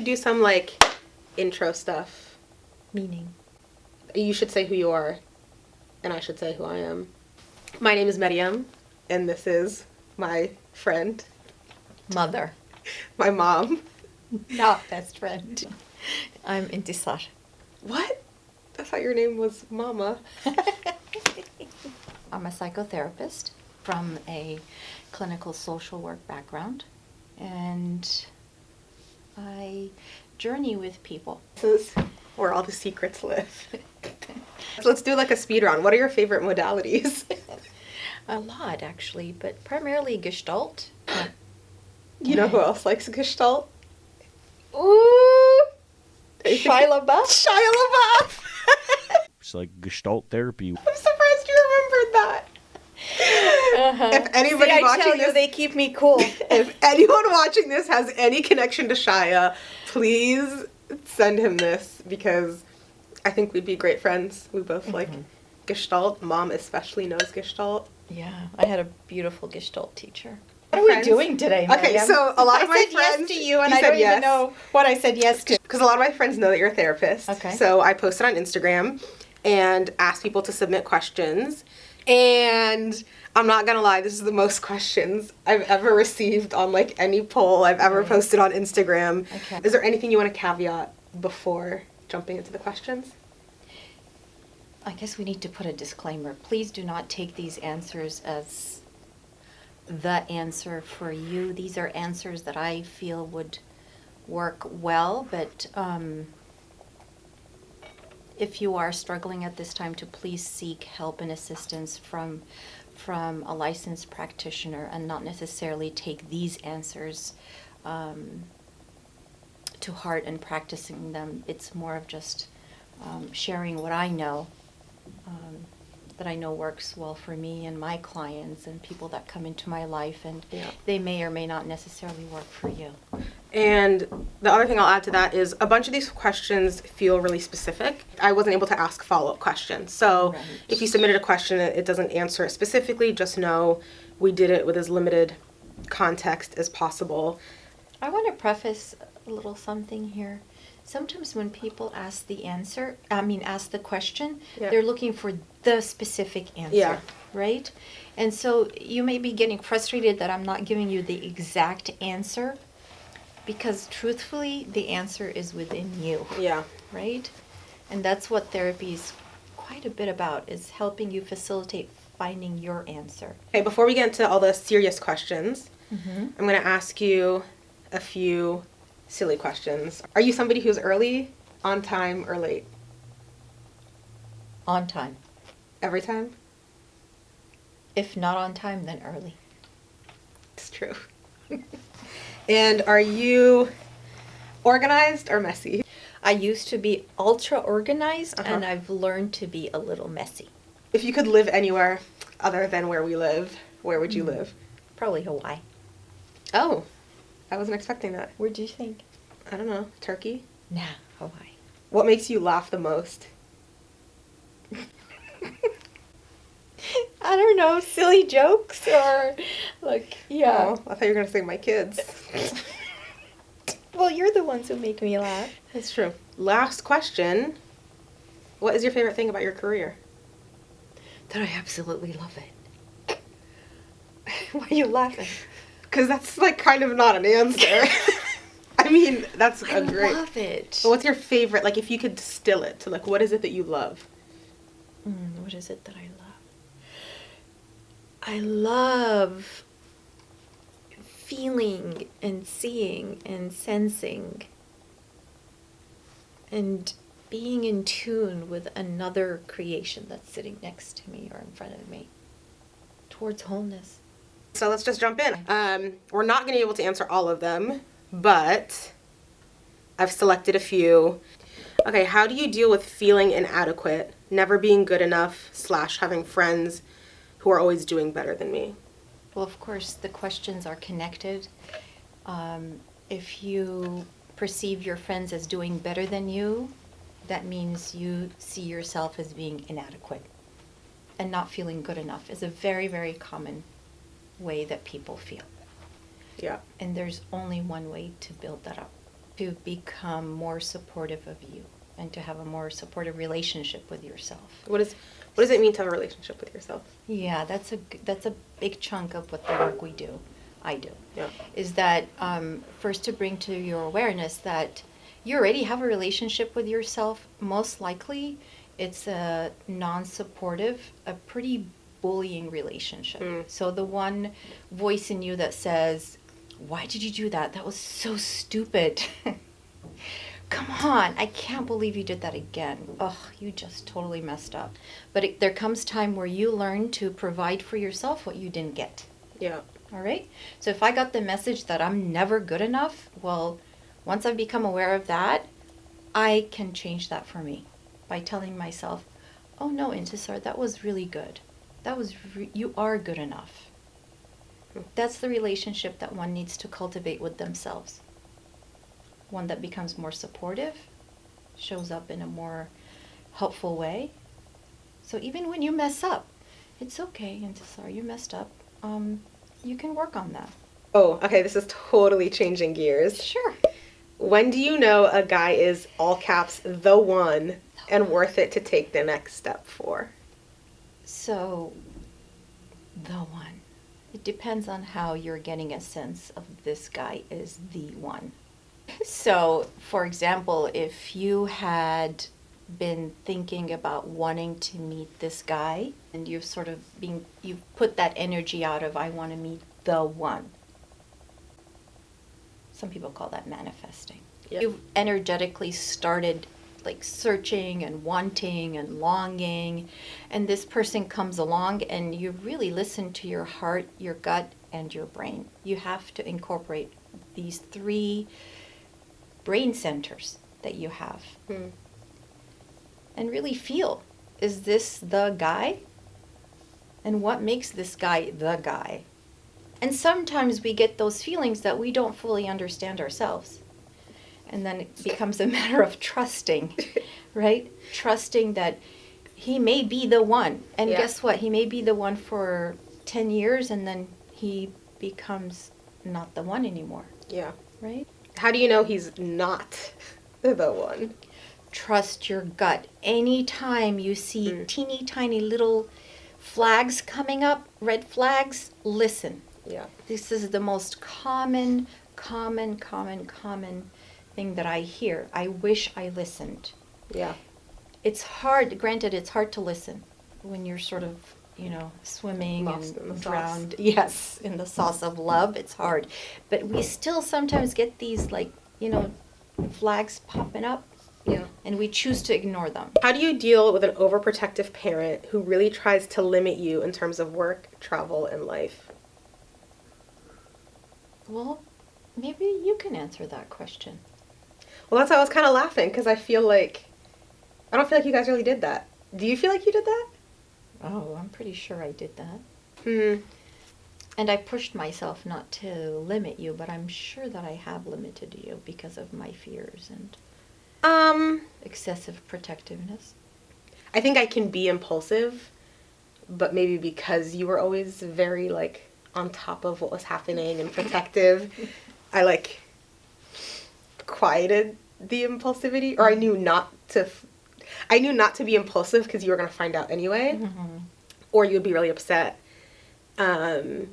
should do some, like, intro stuff. Meaning? You should say who you are, and I should say who I am. My name is Mariam, and this is my friend. Mother. My mom. Not best friend. I'm Intisar. What? I thought your name was Mama. I'm a psychotherapist from a clinical social work background, and I journey with people. This is where all the secrets live. So let's do like a speed round. What are your favorite modalities? A lot, actually, but primarily Gestalt. You know who else likes Gestalt? Ooh! Shia LaBeouf? Shia LaBeouf! It's like Gestalt therapy. I'm surprised you remembered that. Uh-huh. If anybody See, I watching tell this, you, they keep me cool. if anyone watching this has any connection to Shia, please send him this because I think we'd be great friends. We both like Gestalt. Mom especially knows Gestalt. Yeah, I had a beautiful Gestalt teacher. What are we doing today, Mariam? Okay, so a lot of my I said friends... yes to you, and I don't even know what I said yes to. Because a lot of my friends know that you're a therapist. Okay. So I posted on Instagram and asked people to submit questions. And I'm not going to lie, this is the most questions I've ever received on like any poll I've ever posted on Instagram. Okay. Is there anything you want to caveat before jumping into the questions? I guess we need to put a disclaimer. Please do not take these answers as the answer for you. These are answers that I feel would work well, but if you are struggling at this time, to please seek help and assistance from a licensed practitioner and not necessarily take these answers to heart and practicing them. It's more of just sharing what I know, that I know works well for me and my clients and people that come into my life, and they may or may not necessarily work for you. And the other thing I'll add to that is a bunch of these questions feel really specific. I wasn't able to ask follow-up questions. So if you submitted a question, it doesn't answer it specifically, just know we did it with as limited context as possible. I want to preface a little something here. Sometimes when people ask the question, they're looking for the specific answer, right? And so you may be getting frustrated that I'm not giving you the exact answer, because truthfully, the answer is within you. Yeah. Right? And that's what therapy is quite a bit about, is helping you facilitate finding your answer. Okay, before we get into all the serious questions, I'm going to ask you a few silly questions. Are you somebody who's early, on time, or late? On time. Every time? If not on time, then early. It's true. And are you organized or messy? I used to be ultra organized, and I've learned to be a little messy. If you could live anywhere other than where we live, where would you live? Probably Hawaii. Oh, I wasn't expecting that. Where do you think? I don't know. Turkey? Nah, Hawaii. What makes you laugh the most? I don't know, silly jokes or like, Oh, I thought you were going to say my kids. Well, you're the ones who make me laugh. That's true. Last question. What is your favorite thing about your career? That I absolutely love it. Why are you laughing? Because that's like kind of not an answer. I mean, that's I great. love it. But what's your favorite, like if you could distill it to like, what is it that you love? What is it that I love? I love feeling and seeing and sensing and being in tune with another creation that's sitting next to me or in front of me towards wholeness. So let's just jump in. We're not going to be able to answer all of them, but I've selected a few. Okay, how do you deal with feeling inadequate, never being good enough, / having friends who are always doing better than me? Well, of course, the questions are connected. If you perceive your friends as doing better than you, that means you see yourself as being inadequate. And not feeling good enough is a very, very common way that people feel. Yeah. And there's only one way to build that up. to become more supportive of you and to have a more supportive relationship with yourself. What does it mean to have a relationship with yourself? Yeah, that's a big chunk of what the work we do, I do. Yeah. Is that first to bring to your awareness that you already have a relationship with yourself. Most likely, it's a non-supportive, a pretty bullying relationship. So the one voice in you that says, "Why did you do that? That was so stupid." Come on, I can't believe you did that again. Oh, you just totally messed up. But there comes time where you learn to provide for yourself what you didn't get. Yeah. All right? So if I got the message that I'm never good enough, well, once I've become aware of that, I can change that for me by telling myself, oh no, Intisar, that was really good. You are good enough. That's the relationship that one needs to cultivate with themselves. One that becomes more supportive, shows up in a more helpful way. So even when you mess up, it's okay, Intisar, you messed up. You can work on that. Oh, okay, this is totally changing gears. Sure. When do you know a guy is, all caps, the one, and worth it to take the next step for? So, the one. It depends on how you're getting a sense of this guy is the one. So, for example, if you had been thinking about wanting to meet this guy and you've put that energy out of, I want to meet the one. Some people call that manifesting. Yep. You've energetically started like searching and wanting and longing, and this person comes along and you really listen to your heart, your gut, and your brain. You have to incorporate these 3 brain centers that you have. And really feel, is this the guy? And what makes this guy the guy? And sometimes we get those feelings that we don't fully understand ourselves. And then it becomes a matter of trusting, right? Trusting that he may be the one. And guess what? He may be the one for 10 years and then he becomes not the one anymore. Yeah. Right? How do you know he's not the one? Trust your gut. Anytime you see teeny tiny little flags coming up, red flags, listen. Yeah. This is the most common thing that I hear. I wish I listened. Yeah. It's hard, granted, it's hard to listen when you're sort of, swimming Lost in the and sauce. drowned. Yes, in the sauce of love, it's hard. But we still sometimes get these, flags popping up. Yeah. And we choose to ignore them. How do you deal with an overprotective parent who really tries to limit you in terms of work, travel, and life? Well, maybe you can answer that question. Well, that's why I was kind of laughing, because I don't feel like you guys really did that. Do you feel like you did that? Oh, I'm pretty sure I did that. Hmm. And I pushed myself not to limit you, but I'm sure that I have limited you because of my fears and excessive protectiveness. I think I can be impulsive, but maybe because you were always very, on top of what was happening and protective, I, quieted the impulsivity, or I knew not to be impulsive because you were going to find out anyway, or you'd be really upset. And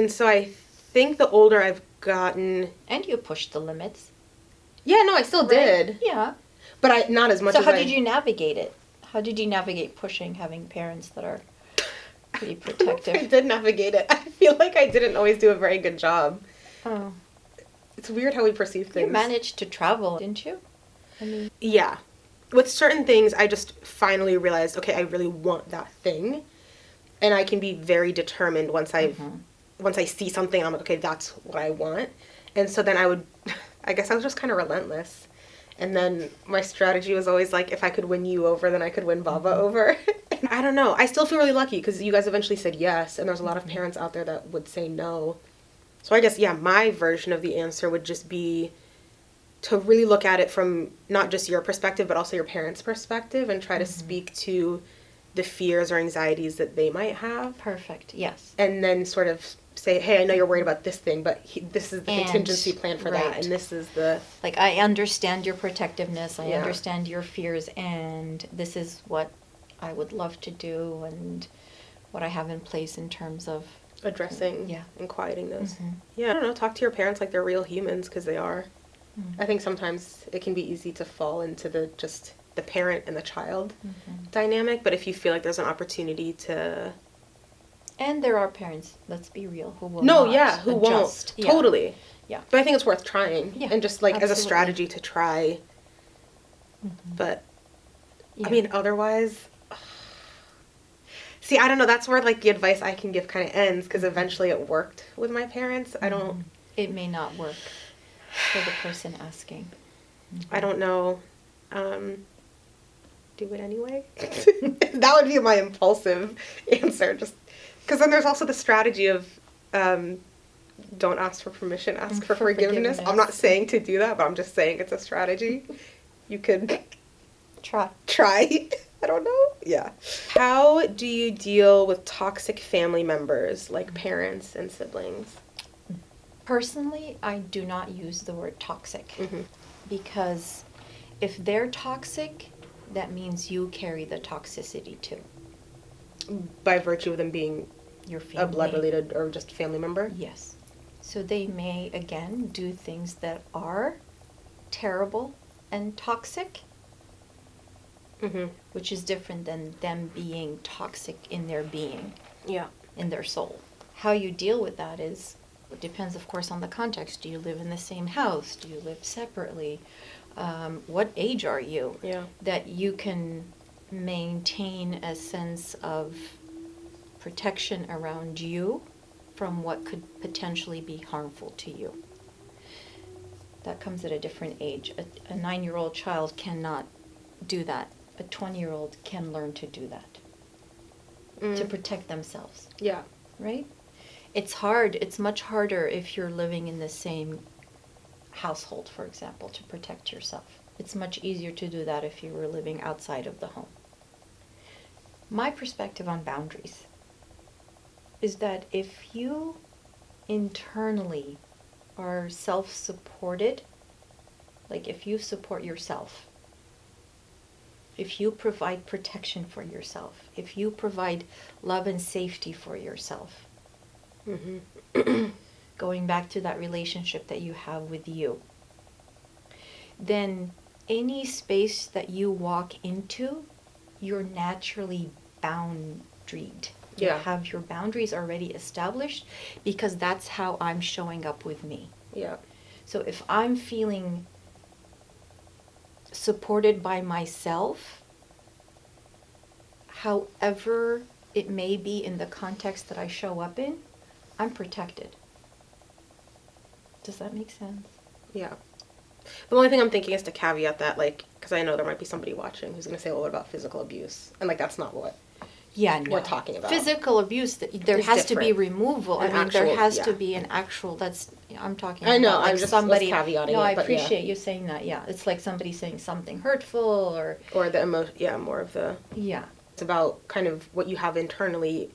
so I think the older I've gotten... And you pushed the limits. Yeah, no, I still did. Yeah. But not as much as So how did you navigate it? How did you navigate pushing, having parents that are pretty protective? I did navigate it. I feel like I didn't always do a very good job. Oh. It's weird how we perceive things. You managed to travel, didn't you? Yeah. With certain things, I just finally realized, okay, I really want that thing. And I can be very determined once I see something, I'm like, okay, that's what I want. And so then I guess I was just kind of relentless. And then my strategy was always if I could win you over, then I could win Baba over. I don't know. I still feel really lucky because you guys eventually said yes. And there's a lot of parents out there that would say no. So I guess, my version of the answer would just be to really look at it from not just your perspective, but also your parents' perspective and try to speak to the fears or anxieties that they might have. Perfect. Yes. And then sort of say, hey, I know you're worried about this thing, but this is the And, contingency plan for that, and this is the... Like, I understand your protectiveness, I Yeah. understand your fears, and this is what I would love to do, and what I have in place in terms of... addressing Yeah. and quieting those. Mhm. Yeah, I don't know, talk to your parents like they're real humans, because they are. Mm-hmm. I think sometimes it can be easy to fall into the parent and the child dynamic, but if you feel like there's an opportunity to... And there are parents, let's be real, who will No, not yeah, who adjust. won't. Totally. Yeah. But I think it's worth trying. Yeah, And just, like, as a absolutely. strategy to try. But, Yeah. I mean, otherwise... See, I don't know, that's where, like, the advice I can give kind of ends, because eventually it worked with my parents. I don't... It may not work for the person asking. I don't know. Do it anyway? That would be my impulsive answer. Just because then there's also the strategy of don't ask for permission, ask for forgiveness. I'm not saying to do that, but I'm just saying it's a strategy. You could Try. I don't know. Yeah. How do you deal with toxic family members like parents and siblings? Personally, I do not use the word toxic because if they're toxic, that means you carry the toxicity too. By virtue of them being Your family. a blood-related or just family member? Yes. So they may, again, do things that are terrible and toxic, which is different than them being toxic in their being, in their soul. How you deal with that is, it depends, of course, on the context. Do you live in the same house? Do you live separately? What age are you? Yeah. That you can maintain a sense of protection around you from what could potentially be harmful to you. That comes at a different age. A 9-year-old child cannot do that. A 20-year-old can learn to do that, to protect themselves. Yeah. Right? It's hard. It's much harder if you're living in the same household, for example, to protect yourself. It's much easier to do that if you were living outside of the home. My perspective on boundaries is that if you internally are self-supported, like if you support yourself, if you provide protection for yourself, if you provide love and safety for yourself, going back to that relationship that you have with you, then any space that you walk into, you're naturally boundaried. You have your boundaries already established because that's how I'm showing up with me. Yeah. So if I'm feeling supported by myself, however it may be in the context that I show up in, I'm protected. Does that make sense? Yeah. The only thing I'm thinking is to caveat that, like, because I know there might be somebody watching who's going to say, well, what about physical abuse? And, like, that's not what we're talking about. Physical abuse, there has to be removal. I mean, there has to be an actual, I'm talking about. I know, like I'm just somebody, caveating no, it, I but appreciate you saying that, yeah. It's like somebody saying something hurtful or the emotion, more of the... Yeah. It's about kind of what you have internally,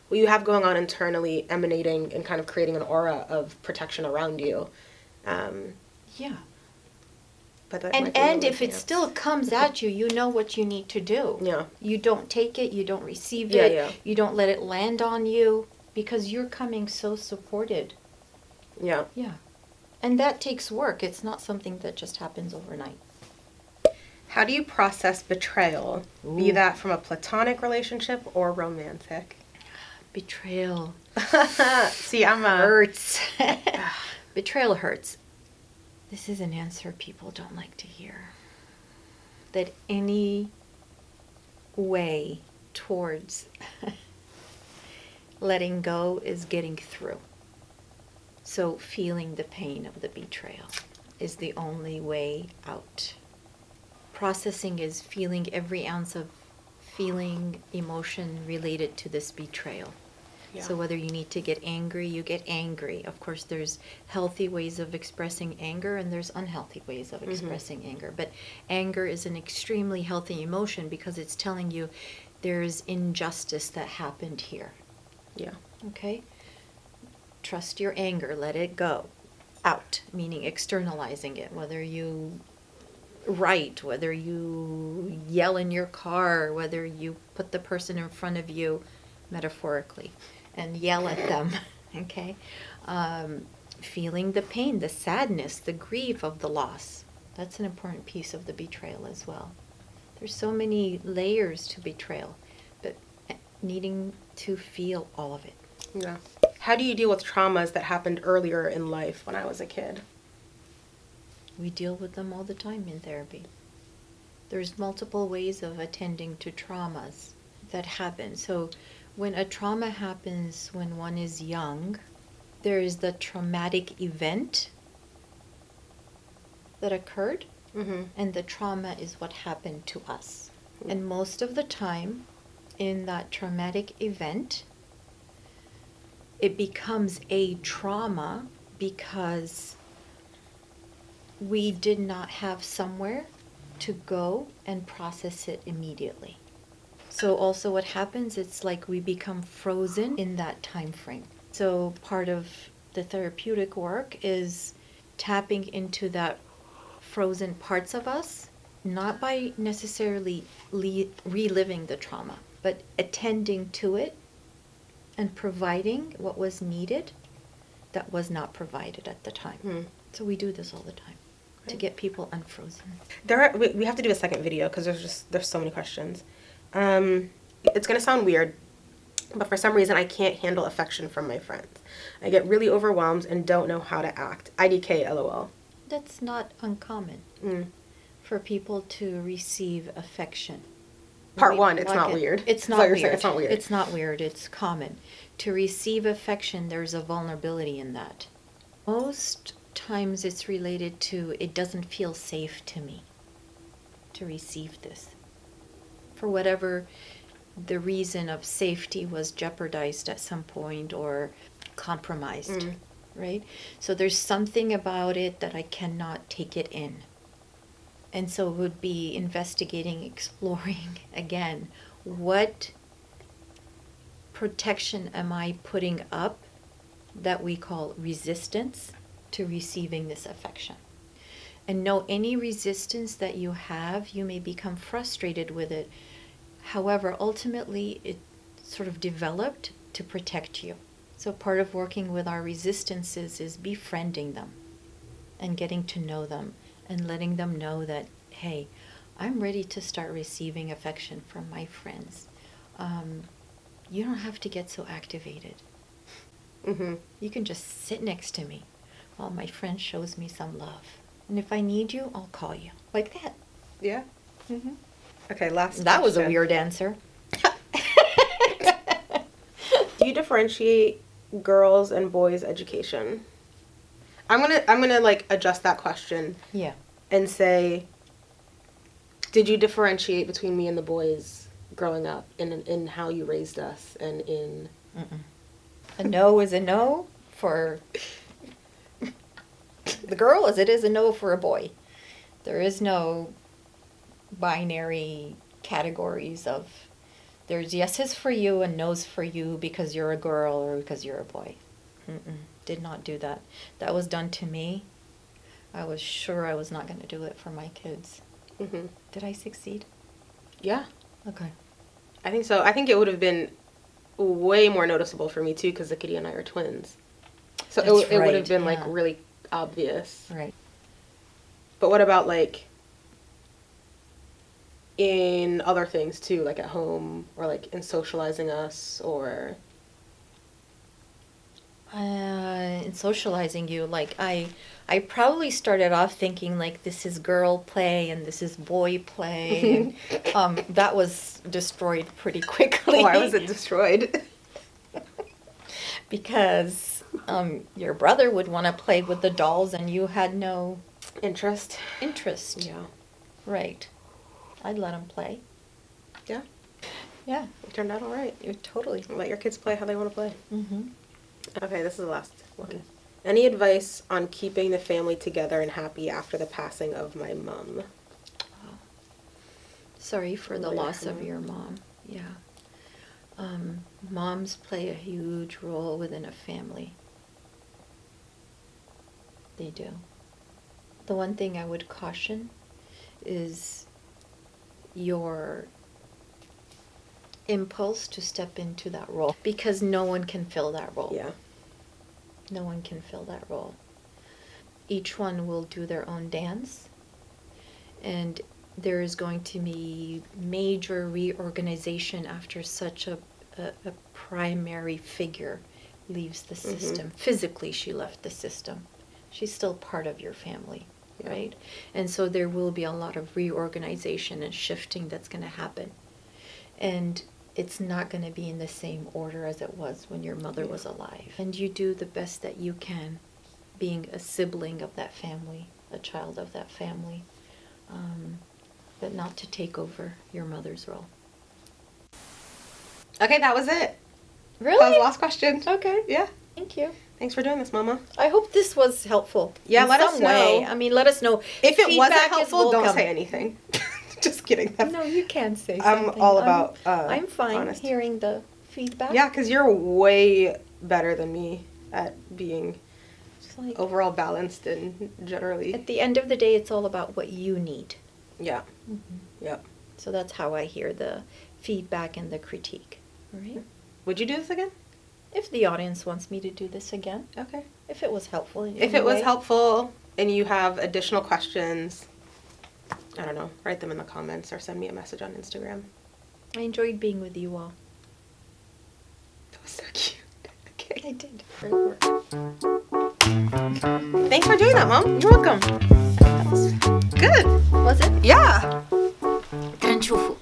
what you have going on internally, emanating and kind of creating an aura of protection around you. Yeah. But and if it still comes at you, you know what you need to do. Yeah. You don't take it, you don't receive it, you don't let it land on you, because you're coming so supported. Yeah. Yeah. And that takes work. It's not something that just happens overnight. How do you process betrayal, be that from a platonic relationship or romantic? Betrayal. See, I'm a... Hurts. Betrayal hurts. This is an answer people don't like to hear. That any way towards letting go is getting through. So feeling the pain of the betrayal is the only way out. Processing is feeling every ounce of feeling, emotion related to this betrayal. Yeah. So whether you need to get angry, you get angry. Of course, there's healthy ways of expressing anger and there's unhealthy ways of expressing anger. But anger is an extremely healthy emotion because it's telling you there's injustice that happened here. Yeah. Okay? Trust your anger, let it go. Out, meaning externalizing it, whether you write, whether you yell in your car, whether you put the person in front of you, metaphorically, and yell at them, okay? Feeling the pain, the sadness, the grief of the loss. That's an important piece of the betrayal as well. There's so many layers to betrayal, but needing to feel all of it. Yeah. How do you deal with traumas that happened earlier in life when I was a kid? We deal with them all the time in therapy. There's multiple ways of attending to traumas that happen. So when a trauma happens when one is young, there is the traumatic event that occurred, and the trauma is what happened to us. And most of the time, in that traumatic event, it becomes a trauma because we did not have somewhere to go and process it immediately. So also what happens, it's like we become frozen in that time frame. So part of the therapeutic work is tapping into that frozen parts of us, not by necessarily reliving the trauma, but attending to it and providing what was needed that was not provided at the time. So we do this all the time to get people unfrozen. We have to do a second video because there's so many questions. It's gonna sound weird, but for some reason I can't handle affection from my friends. I get really overwhelmed and don't know how to act. IDK, LOL. That's not uncommon for people to receive affection. Part one, it's not weird. It's not weird. It's not weird. It's not weird. It's common. To receive affection, there's a vulnerability in that. Most times it's related to it doesn't feel safe to me to receive this. For whatever the reason of safety was jeopardized at some point or compromised, right? So there's something about it that I cannot take it in. And so it would be investigating, exploring again, what protection am I putting up that we call resistance to receiving this affection? And know any resistance that you have, you may become frustrated with it. However, ultimately, it sort of developed to protect you. So part of working with our resistances is befriending them and getting to know them and letting them know that, hey, I'm ready to start receiving affection from my friends. You don't have to get so activated. You can just sit next to me while my friend shows me some love. And if I need you, I'll call you. Like that. Yeah? Okay, last That was a question. weird answer. Do you differentiate girls' and boys' education? I'm gonna like adjust that question. Yeah. And say, did you differentiate between me and the boys growing up in how you raised us and in... A no is a no for the girl as it is a no for a boy. There is no binary categories of there's yeses for you and no's for you because you're a girl or because you're a boy. Did not do that. That was done to me. I was sure I was not going to do it for my kids. Did I succeed? Yeah. Okay. I think so. I think it would have been way more noticeable for me too because the kitty and I are twins. So it would have been like really obvious. Right. But what about like in other things too, like at home or like in socializing us or... In socializing you, like I probably started off thinking like this is girl play and this is boy play. And, that was destroyed pretty quickly. Why was it destroyed? Because your brother would want to play with the dolls and you had no interest. Yeah. Right. I'd let him play. Yeah. Yeah. It turned out all right. Totally. Let your kids play how they want to play. Okay, this is the last one. Any advice on keeping the family together and happy after the passing of my mom? Sorry for the loss of your mom. Yeah. Moms play a huge role within a family. They do. The one thing I would caution is your impulse to step into that role, because no one can fill that role. Yeah. No one can fill that role. Each one will do their own dance, and there is going to be major reorganization after such a primary figure leaves the system. Physically, she left the system. She's still part of your family, right? And so there will be a lot of reorganization and shifting that's going to happen. And it's not going to be in the same order as it was when your mother was alive. And you do the best that you can, being a sibling of that family, a child of that family, but not to take over your mother's role. Okay, that was it. Really? That was the last question. Okay. Yeah. Thank you. Thanks for doing this, Mama. I hope this was helpful. Yeah, in let some us way. know. I mean, let us know. If it wasn't Feedback is helpful, don't welcome. say anything. Just kidding. No, you can say I'm something. all about I'm fine honest. hearing the feedback. Yeah, because you're way better than me at being It's like, overall balanced and generally. at the end of the day, it's all about what you need. Yeah. Mm-hmm. Yeah. So that's how I hear the feedback and the critique. Right? Would you do this again? If the audience wants me to do this again, Okay. if it was helpful in If any it was way. helpful and you have additional questions, I don't know, write them in the comments or send me a message on Instagram. I enjoyed being with you all. That was so cute. Okay. I did. Great work. Thanks for doing that, Mom. You're welcome. Good. Was it? Yeah. كنشوفه